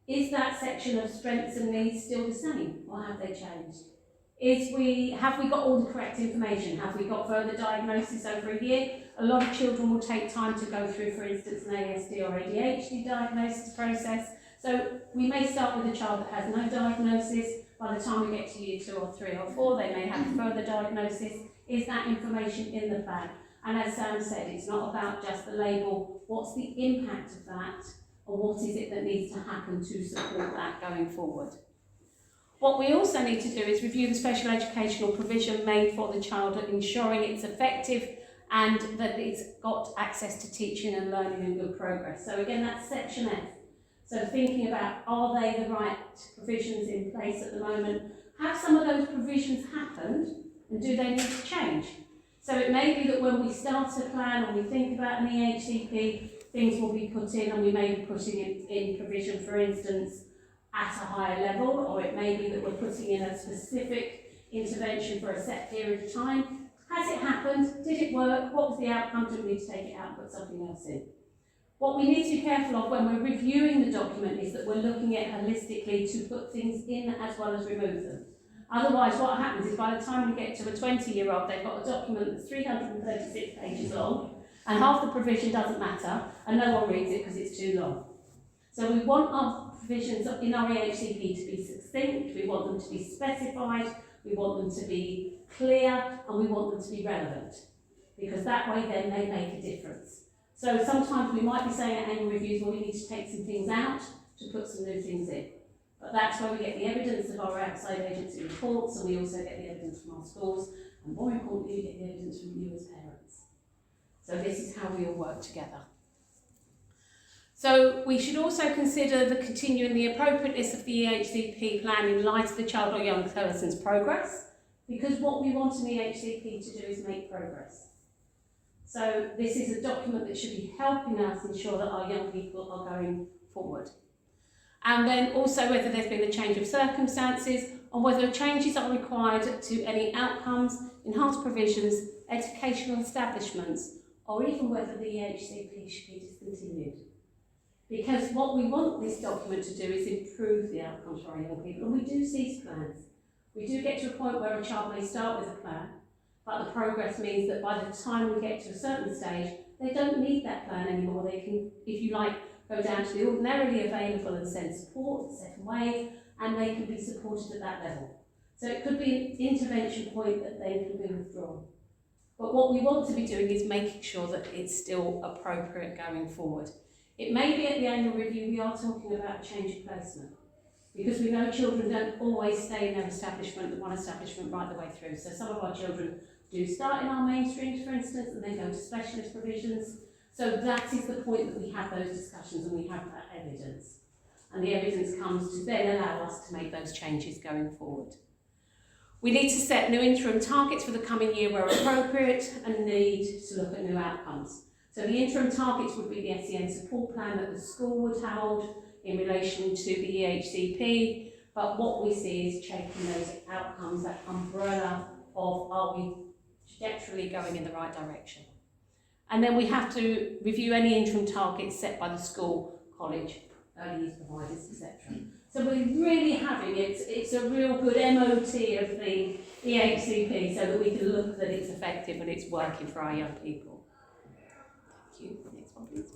Is that section of strengths and needs still the same, or have they changed? is have we got all the correct information? Have we got further diagnosis over a year? A lot of children will take time to go through, for instance, an ASD or ADHD diagnosis process. So we may start with a child that has no diagnosis. By the time we get to year 2 or 3 or 4, they may have further diagnosis. Is that information in the plan? And as Sam said, it's not about just the label. What's the impact of that? Or what is it that needs to happen to support that going forward? What we also need to do is review the special educational provision made for the child, ensuring it's effective and that it's got access to teaching and learning and good progress. So again, that's section F. So thinking about, are they the right provisions in place at the moment? Have some of those provisions happened and do they need to change? So it may be that when we start a plan and we think about an EHCP, things will be put in and we may be putting in provision, for instance, at a higher level, or it may be that we're putting in a specific intervention for a set period of time. Has it happened? Did it work? What was the outcome? Do we need to take it out and put something else in? What we need to be careful of when we're reviewing the document is that we're looking at holistically to put things in as well as remove them. Otherwise, what happens is by the time we get to a 20-year-old, they've got a document that's 336 pages long, and half the provision doesn't matter, and no one reads it because it's too long. So we want our provisions in our EHCP to be succinct, we want them to be specified, we want them to be clear, and we want them to be relevant, because that way then they make a difference. So sometimes we might be saying at annual reviews, well, we need to take some things out to put some new things in. But that's where we get the evidence of our outside agency reports, and we also get the evidence from our schools, and more importantly, we get the evidence from you as parents. So this is how we all work together. So we should also consider continuing the appropriateness of the EHCP plan in light of the child or young person's progress, because what we want an EHCP to do is make progress. So this is a document that should be helping us ensure that our young people are going forward. And then also whether there's been a change of circumstances, and whether changes are required to any outcomes, enhanced provisions, educational establishments, or even whether the EHCP should be discontinued. Because what we want this document to do is improve the outcomes for our young people, and we do cease plans. We do get to a point where a child may start with a plan, but the progress means that by the time we get to a certain stage, they don't need that plan anymore. They can, if you like, go down to the ordinarily available and send support, the second wave, and they can be supported at that level. So it could be an intervention point that then can be withdrawn. But what we want to be doing is making sure that it's still appropriate going forward. It may be at the annual review we are talking about a change of placement, because we know children don't always stay in their establishment, one establishment right the way through. So some of our children do start in our mainstreams, for instance, and then go to specialist provisions. So that is the point that we have those discussions and we have that evidence. And the evidence comes to then allow us to make those changes going forward. We need to set new interim targets for the coming year where appropriate, and need to look at new outcomes. So the interim targets would be the SEN support plan that the school would hold in relation to the EHCP, but what we see is taking those outcomes, that umbrella of are we trajectorily going in the right direction. And then we have to review any interim targets set by the school, college, early years providers, etc. So we're really having it's a real good MOT of the EHCP so that we can look that it's effective and it's working for our young people. Thank you. Next one, please.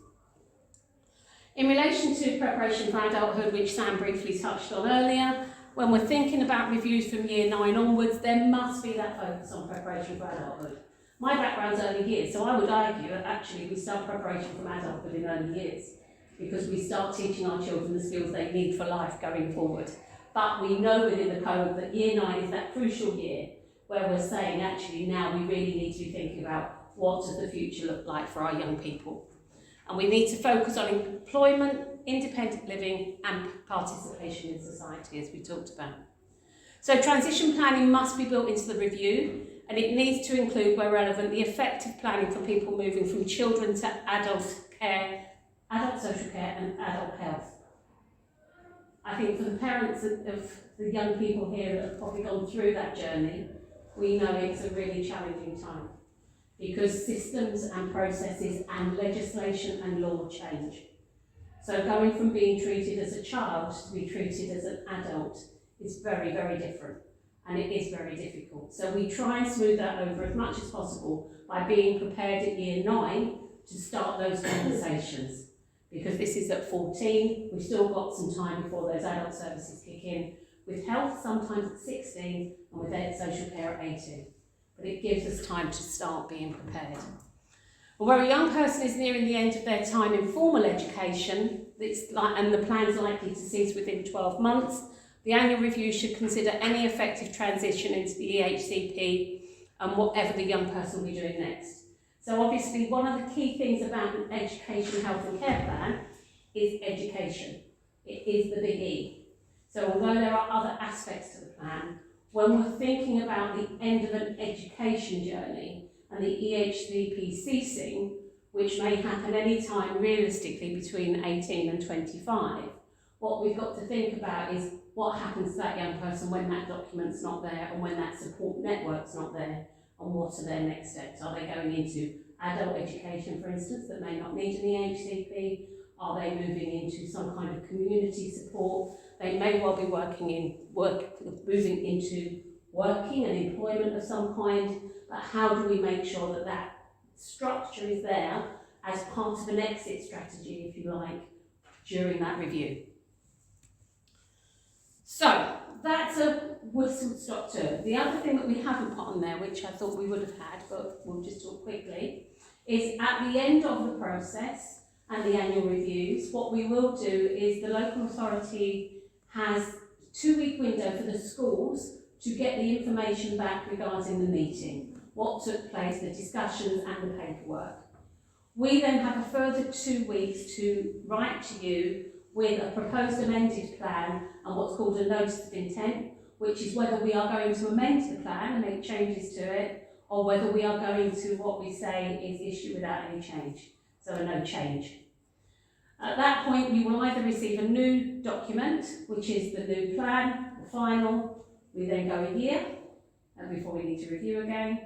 In relation to preparation for adulthood, which Sam briefly touched on earlier, when we're thinking about reviews from year 9 onwards, there must be that focus on preparation for adulthood. My background's early years, so I would argue that actually we start preparation from adulthood in early years, because we start teaching our children the skills they need for life going forward. But we know within the code that year 9 is that crucial year where we're saying actually now we really need to be thinking about what does the future look like for our young people. And we need to focus on employment, independent living and participation in society, as we talked about. So transition planning must be built into the review, and it needs to include, where relevant, the effective planning for people moving from children to adult care, adult social care and adult health. I think for the parents of the young people here that have probably gone through that journey, we know it's a really challenging time, because systems and processes and legislation and law change. So going from being treated as a child to be treated as an adult is very, very different. and it is very difficult. So we try and smooth that over as much as possible by being prepared at year 9 to start those conversations. Because this is at 14, we've still got some time before those adult services kick in. With health, sometimes at 16, and with ed social care at 18. But it gives us time to start being prepared. And where a young person is nearing the end of their time in formal education, and the plan's likely to cease within 12 months, the annual review should consider any effective transition into the EHCP and whatever the young person will be doing next. So obviously one of the key things about an education, health and care plan is education. It is the big E. So although there are other aspects to the plan, when we're thinking about the end of an education journey and the EHCP ceasing, which may happen any time realistically between 18 and 25, what we've got to think about is what happens to that young person when that document's not there and when that support network's not there, and what are their next steps? Are they going into adult education, for instance, that may not need an EHCP? Are they moving into some kind of community support? They may well be moving into working and employment of some kind, but how do we make sure that that structure is there as part of an exit strategy, if you like, during that review? So that's a whistle-stop tour. The other thing that we haven't put on there, which I thought we would have had, but we'll just talk quickly, is at the end of the process and the annual reviews, what we will do is the local authority has a 2-week window for the schools to get the information back regarding the meeting, what took place, the discussions and the paperwork. We then have a further 2 weeks to write to you with a proposed amended plan and what's called a notice of intent, which is whether we are going to amend the plan and make changes to it, or whether we are going to what we say is issue without any change, so a no change. At that point, you will either receive a new document, which is the new plan, the final. We then go a year before we need to review again.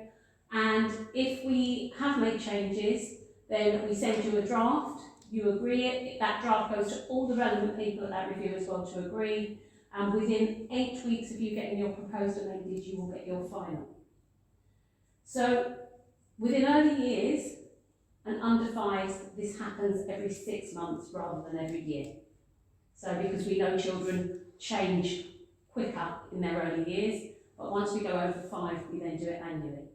And if we have made changes, then we send you a draft, you agree it, that draft goes to all the relevant people at that review as well to agree, and within 8 weeks of you getting your proposed amended, you will get your final. So within early years, and under 5s, this happens every 6 months rather than every year. So because we know children change quicker in their early years, but once we go over 5, we then do it annually.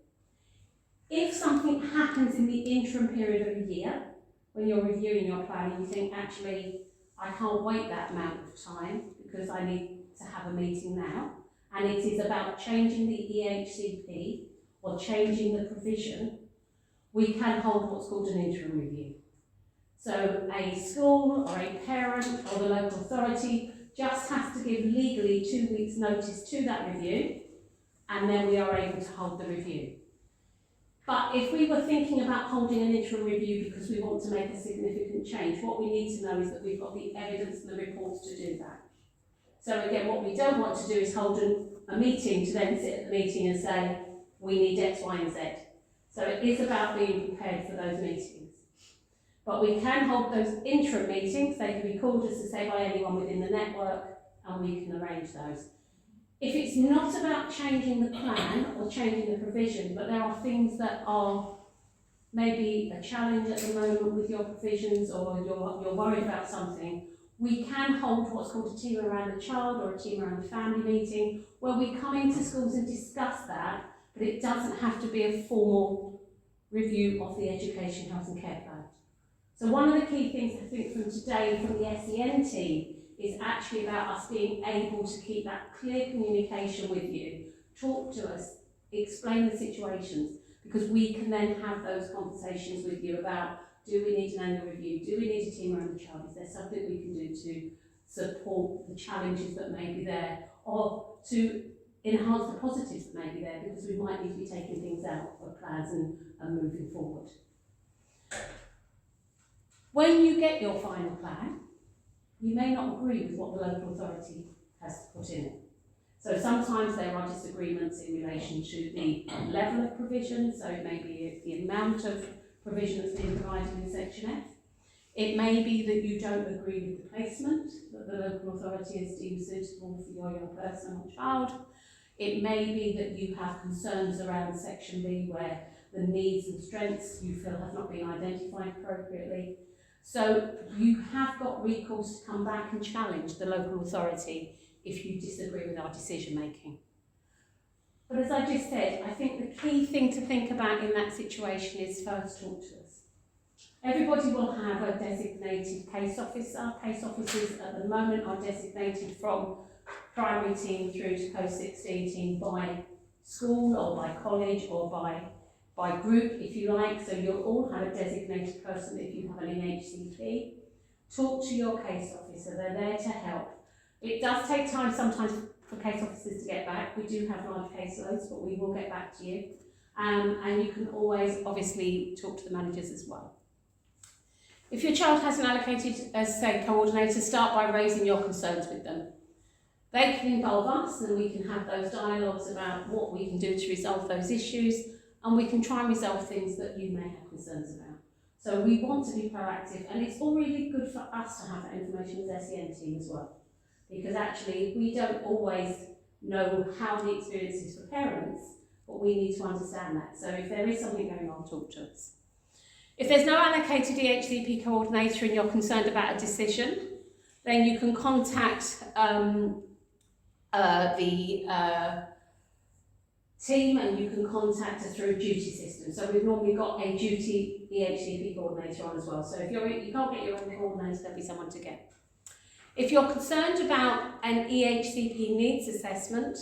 If something happens in the interim period of a year, when you're reviewing your plan and you think, actually, I can't wait that amount of time because I need to have a meeting now, and it is about changing the EHCP or changing the provision, we can hold what's called an interim review. So a school or a parent or the local authority just has to give legally 2 weeks notice to that review, and then we are able to hold the review. But if we were thinking about holding an interim review because we want to make a significant change, what we need to know is that we've got the evidence and the reports to do that. So again, what we don't want to do is hold a meeting to then sit at the meeting and say, we need X, Y, and Z. So it is about being prepared for those meetings. But we can hold those interim meetings. They can be called, as to say, by anyone within the network, and we can arrange those. If it's not about changing the plan or changing the provision, but there are things that are maybe a challenge at the moment with your provisions, or you're worried about something, we can hold what's called a team around the child or a team around the family meeting, where we come into schools and discuss that, but it doesn't have to be a formal review of the education, health and care plan. So one of the key things I think from today from the SEN team is actually about us being able to keep that clear communication with you, talk to us, explain the situations, because we can then have those conversations with you about, do we need an annual review, do we need a team around the child, is there something we can do to support the challenges that may be there, or to enhance the positives that may be there, because we might need to be taking things out of plans and moving forward. When you get your final plan, you may not agree with what the local authority has put in it. So sometimes there are disagreements in relation to the level of provision, so it may be the amount of provision that's being provided in Section F. It may be that you don't agree with the placement that the local authority has deemed suitable for your young person or child. It may be that you have concerns around section B where the needs and strengths you feel have not been identified appropriately. So you have got recourse to come back and challenge the local authority if you disagree with our decision making. But as I just said, I think the key thing to think about in that situation is first talk to us. Everybody will have a designated case officer. Case officers at the moment are designated from primary team through to post-16 team by school or by college or by group, if you like. So you'll all have a designated person if you have an EHCP. Talk to your case officer, they're there to help. It does take time sometimes for case officers to get back. We do have large caseloads, but we will get back to you. And you can always obviously talk to the managers as well. If your child has an allocated, as say, coordinator, start by raising your concerns with them. They can involve us and we can have those dialogues about what we can do to resolve those issues, and we can try and resolve things that you may have concerns about. So we want to be proactive, and it's all really good for us to have that information as SEN team as well. Because actually we don't always know how the experience is for parents, but we need to understand that. So if there is something going on, talk to us. If there's no allocated EHCP coordinator and you're concerned about a decision, then you can contact the team, and you can contact us through a duty system. So we've normally got a duty EHCP coordinator on as well. So if you can't get your own coordinator, there'll be someone to get. If you're concerned about an EHCP needs assessment,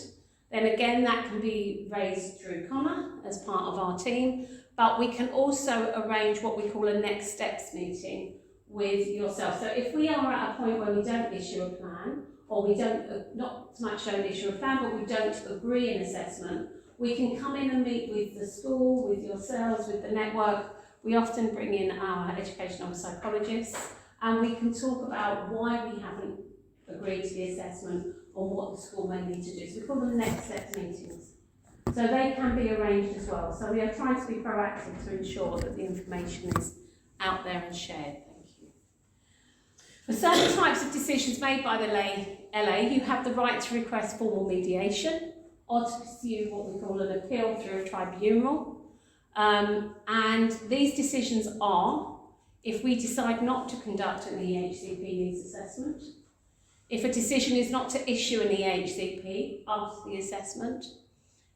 then again that can be raised through Connor as part of our team, but we can also arrange what we call a next steps meeting with yourself. So if we are at a point where we don't issue a plan, or we don't, not so much don't issue a plan, but we don't agree an assessment, we can come in and meet with the school, with yourselves, with the network. We often bring in our educational psychologists, and we can talk about why we haven't agreed to the assessment or what the school may need to do. So we call them next steps meetings. So they can be arranged as well. So we are trying to be proactive to ensure that the information is out there and shared. Thank you. For certain types of decisions made by the LA, you have the right to request formal mediation or to pursue what we call an appeal through a tribunal. And these decisions are, if we decide not to conduct an EHCP needs assessment, if a decision is not to issue an EHCP after the assessment,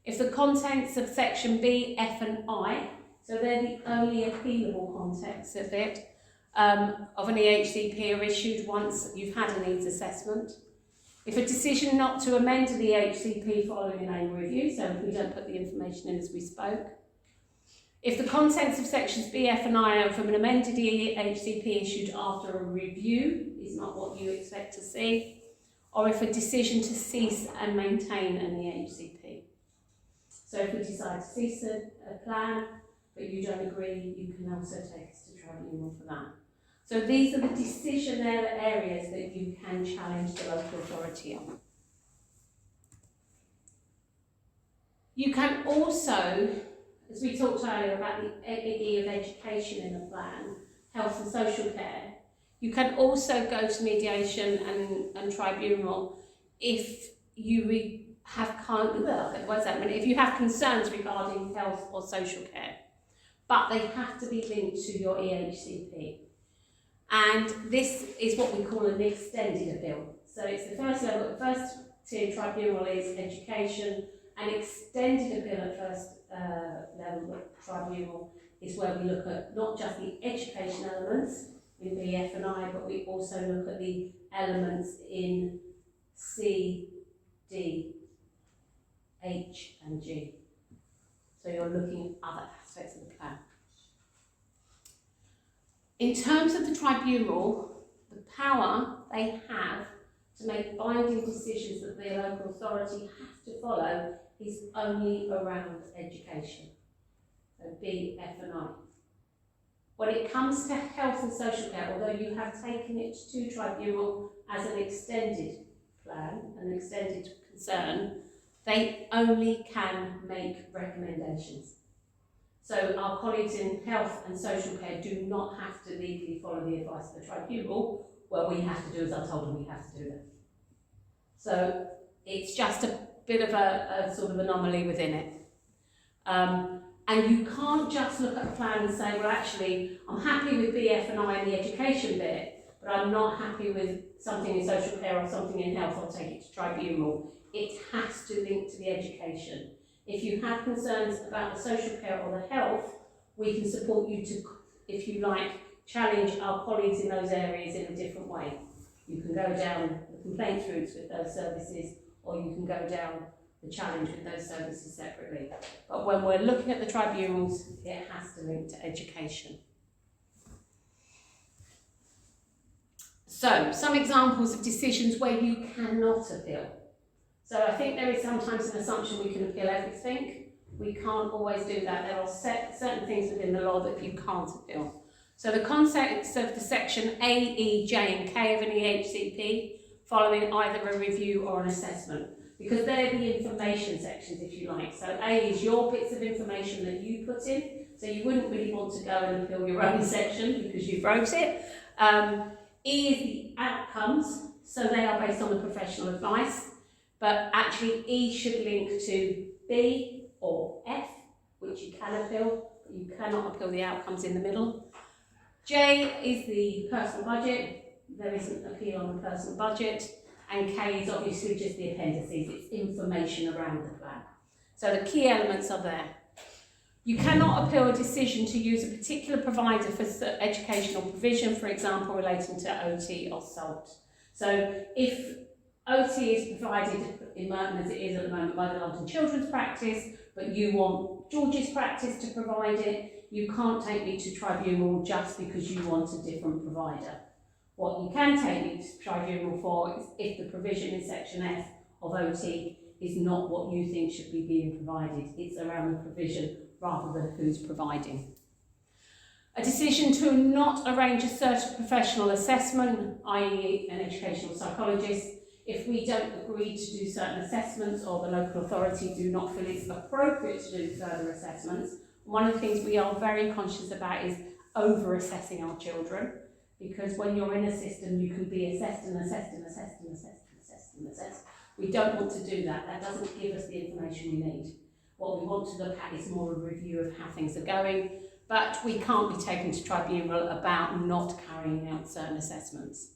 if the contents of section B, F and I, so they're the only appealable contents of it, of an EHCP are issued once you've had a needs assessment. If a decision not to amend the EHCP following an annual review, so if we don't put the information in as we spoke. If the contents of sections B, F and I are from an amended EHCP issued after a review is not what you expect to see, or if a decision to cease and maintain an EHCP. So if we decide to cease a plan, but you don't agree, you can also take us to tribunal for that. So these are the decision areas that you can challenge the local authority on. You can also, as we talked earlier about the E of education in the plan, health and social care, you can also go to mediation and tribunal if you if you have concerns regarding health or social care, but they have to be linked to your EHCP. And this is what we call an extended appeal. So it's the first level, the first tier tribunal is education, and extended appeal at first level tribunal is where we look at not just the education elements in B, F and I, but we also look at the elements in C, D, H and G. So you're looking at other aspects of the plan. In terms of the tribunal, the power they have to make binding decisions that the local authority has to follow is only around education. So B, F and I. When it comes to health and social care, although you have taken it to tribunal as an extended plan, an extended concern, they only can make recommendations. So our colleagues in health and social care do not have to legally follow the advice of the tribunal, where we have to do as I'm told and we have to do that. So it's just a bit of a sort of anomaly within it. And you can't just look at a plan and say, well, actually, I'm happy with BF and I in the education bit, but I'm not happy with something in social care or something in health, I'll take it to tribunal. It has to link to the education. If you have concerns about the social care or the health, we can support you to, if you like, challenge our colleagues in those areas in a different way. You can go down the complaints routes with those services, or you can go down the challenge with those services separately. But when we're looking at the tribunals, it has to link to education. So, some examples of decisions where you cannot appeal. So I think there is sometimes an assumption we can appeal everything. We can't always do that. There are certain things within the law that you can't appeal. So the context of the section A, E, J and K of an EHCP following either a review or an assessment, because they're the information sections, if you like. So A is your bits of information that you put in, so you wouldn't really want to go and appeal your own section because you wrote it. E is the outcomes, so they are based on the professional advice, but actually E should link to B or F, which you can appeal, but you cannot appeal the outcomes in the middle. J is the personal budget, there isn't appeal on the personal budget, and K is obviously just the appendices, it's information around the plan. So the key elements are there. You cannot appeal a decision to use a particular provider for educational provision, for example, relating to OT or SALT. So if OT is provided in Merton as it is at the moment by the London Children's Practice, but you want George's practice to provide it, you can't take me to tribunal just because you want a different provider. What you can take me to tribunal for is if the provision in section F of OT is not what you think should be being provided. It's around the provision rather than who's providing. A decision to not arrange a certain professional assessment, i.e. an educational psychologist, if we don't agree to do certain assessments or the local authority do not feel it's appropriate to do further assessments, one of the things we are very conscious about is over-assessing our children, because when you're in a system you can be assessed and assessed and assessed and assessed and assessed and assessed. We don't want to do that. That doesn't give us the information we need. What we want to look at is more a review of how things are going, but we can't be taken to tribunal about not carrying out certain assessments.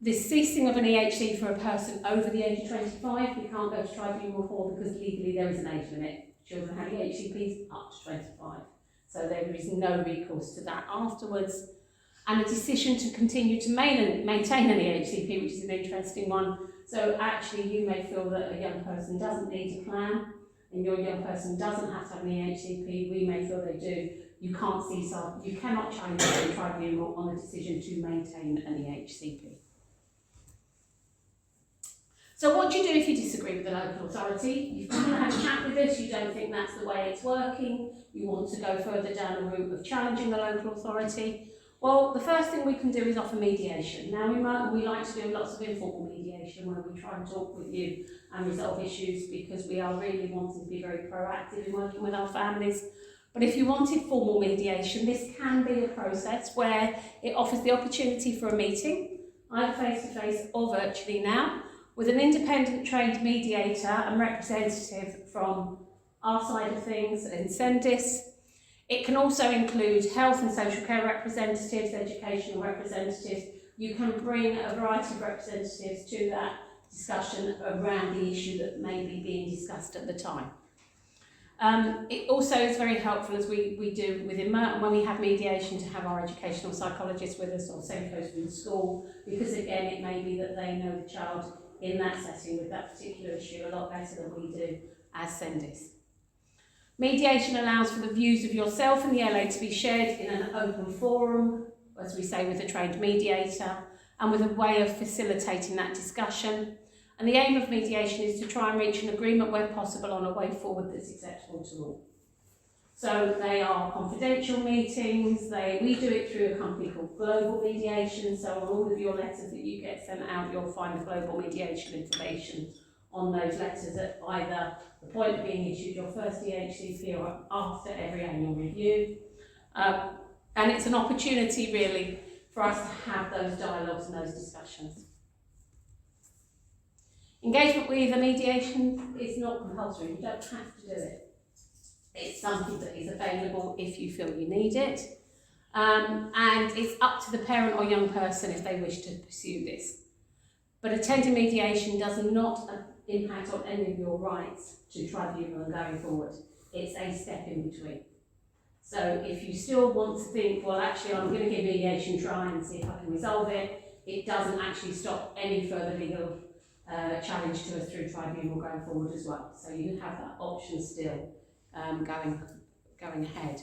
The ceasing of an EHC for a person over the age of 25, we can't go to tribunal for because legally there is an age limit. Children have EHCPs up to 25, so there is no recourse to that afterwards. And a decision to continue to maintain an EHCP, which is an interesting one. So actually you may feel that a young person doesn't need a plan and your young person doesn't have to have an EHCP, we may feel they do. You cannot challenge the tribunal on a decision to maintain an EHCP. So what do you do if you disagree with the local authority? You've come and had a chat with us, you don't think that's the way it's working, you want to go further down a route of challenging the local authority. Well, the first thing we can do is offer mediation. Now, we like to do lots of informal mediation where we try and talk with you and resolve issues because we are really wanting to be very proactive in working with our families. But if you wanted formal mediation, this can be a process where it offers the opportunity for a meeting, either face-to-face or virtually now, with an independent trained mediator and representative from our side of things in Sendis. It can also include health and social care representatives, educational representatives. You can bring a variety of representatives to that discussion around the issue that may be being discussed at the time. It also is very helpful, as we do within Merton, when we have mediation, to have our educational psychologists with us or SENCOs from the school, because again it may be that they know the child in that setting with that particular issue a lot better than we do as Sendis. Mediation allows for the views of yourself and the LA to be shared in an open forum, as we say, with a trained mediator, and with a way of facilitating that discussion. And the aim of mediation is to try and reach an agreement where possible on a way forward that's acceptable to all. So they are confidential meetings, we do it through a company called Global Mediation, so on all of your letters that you get sent out, you'll find the global mediation information on those letters at either the point of being issued your first EHCP or after every annual review. And it's an opportunity really for us to have those dialogues and those discussions. Engagement with a mediation is not compulsory, you don't have to do it. It's something that is available if you feel you need it. And it's up to the parent or young person if they wish to pursue this. But attending mediation does not impact on any of your rights to tribunal and going forward. It's a step in between. So if you still want to think, well, actually, I'm going to give mediation a try and see if I can resolve it, it doesn't actually stop any further legal challenge to us through tribunal going forward as well. So you have that option still going ahead.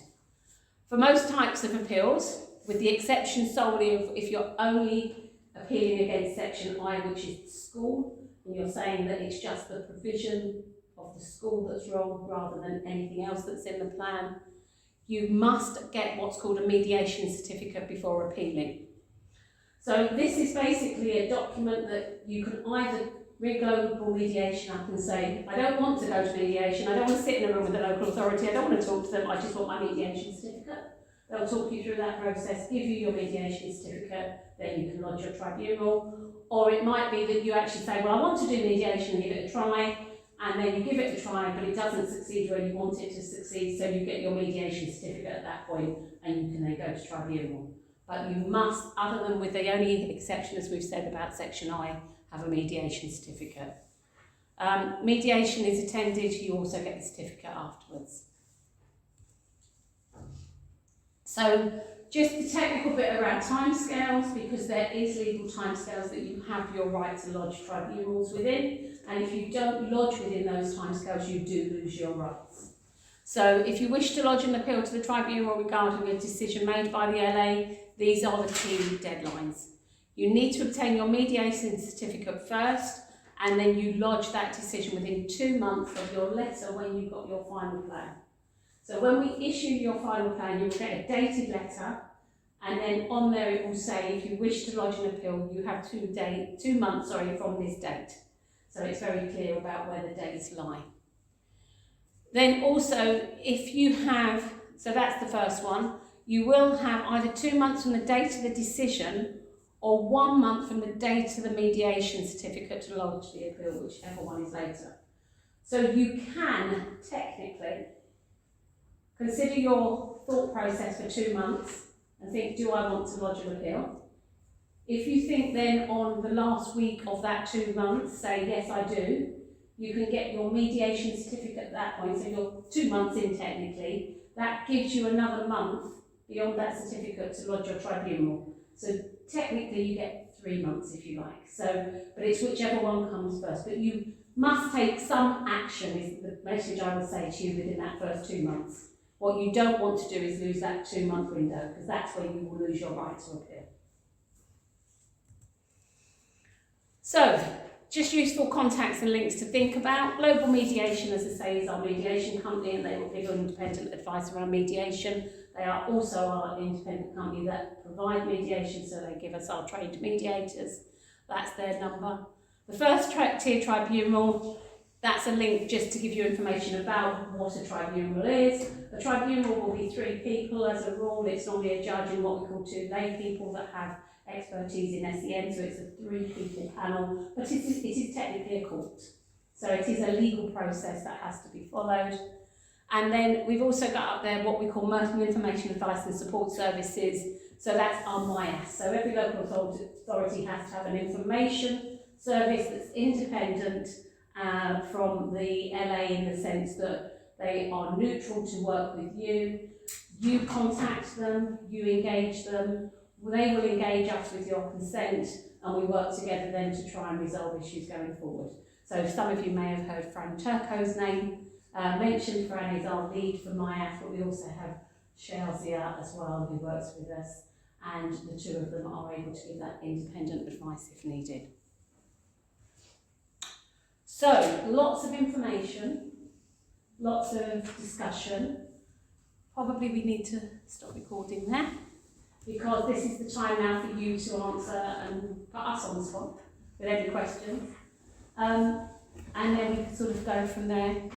For most types of appeals, with the exception solely of if you're only appealing against section I, which is the school, and you're saying that it's just the provision of the school that's wrong rather than anything else that's in the plan, you must get what's called a mediation certificate before appealing. So this is basically a document that you can either ring global mediation up and say, I don't want to go to mediation, I don't want to sit in a room with the local authority, I don't want to talk to them, I just want my mediation certificate. They'll talk you through that process, give you your mediation certificate, then you can lodge your tribunal. Or it might be that you actually say, well, I want to do mediation and give it a try, and then you give it a try, but it doesn't succeed where you want it to succeed, so you get your mediation certificate at that point, and you can then go to tribunal. But you must, other than with the only exception, as we've said about section I, have a mediation certificate. Mediation is attended, you also get the certificate afterwards. So just the technical bit around timescales, because there is legal timescales that you have your right to lodge tribunals within, and if you don't lodge within those timescales, you do lose your rights. So if you wish to lodge an appeal to the tribunal regarding a decision made by the LA, these are the key deadlines. You need to obtain your mediation certificate first, and then you lodge that decision within 2 months of your letter when you got your final plan. So when we issue your final plan, you will get a dated letter, and then on there it will say if you wish to lodge an appeal, you have 2 months from this date. So it's very clear about where the dates lie. Then also, if you have, so that's the first one, you will have either 2 months from the date of the decision or 1 month from the date of the mediation certificate to lodge the appeal, whichever one is later. So you can technically consider your thought process for 2 months and think, do I want to lodge an appeal? If you think then on the last week of that 2 months, say, yes, I do, you can get your mediation certificate at that point, so you're 2 months in technically, that gives you another month beyond that certificate to lodge your tribunal. So technically you get 3 months if you like, but it's whichever one comes first. But you must take some action is the message I would say to you within that first 2 months. What you don't want to do is lose that 2 month window, because that's when you will lose your right to appeal. So, just useful contacts and links to think about. Global Mediation, as I say, is our mediation company, and they will give independent advice around mediation. They are also our independent company that provide mediation, so they give us our trained mediators. That's their number. The first tier tribunal, that's a link just to give you information about what a tribunal is. A tribunal will be 3 people as a rule. It's normally a judge and what we call 2 lay people that have expertise in SEN, so it's a 3-people panel, but it is technically a court. So it is a legal process that has to be followed. And then we've also got up there what we call Merton Information Advice and Support Services. So that's our MIAS. So every local authority has to have an information service that's independent from the LA in the sense that they are neutral to work with you. You contact them, you engage them, they will engage us with your consent, and we work together then to try and resolve issues going forward. So some of you may have heard Fran Turco's name mentioned. Fran is our lead for MIAF, but we also have Shazia as well, who works with us, and the 2 of them are able to give that independent advice if needed. So, lots of information, lots of discussion. Probably we need to stop recording there, because this is the time now for you to answer and put us on the spot with any questions. And then we can sort of go from there.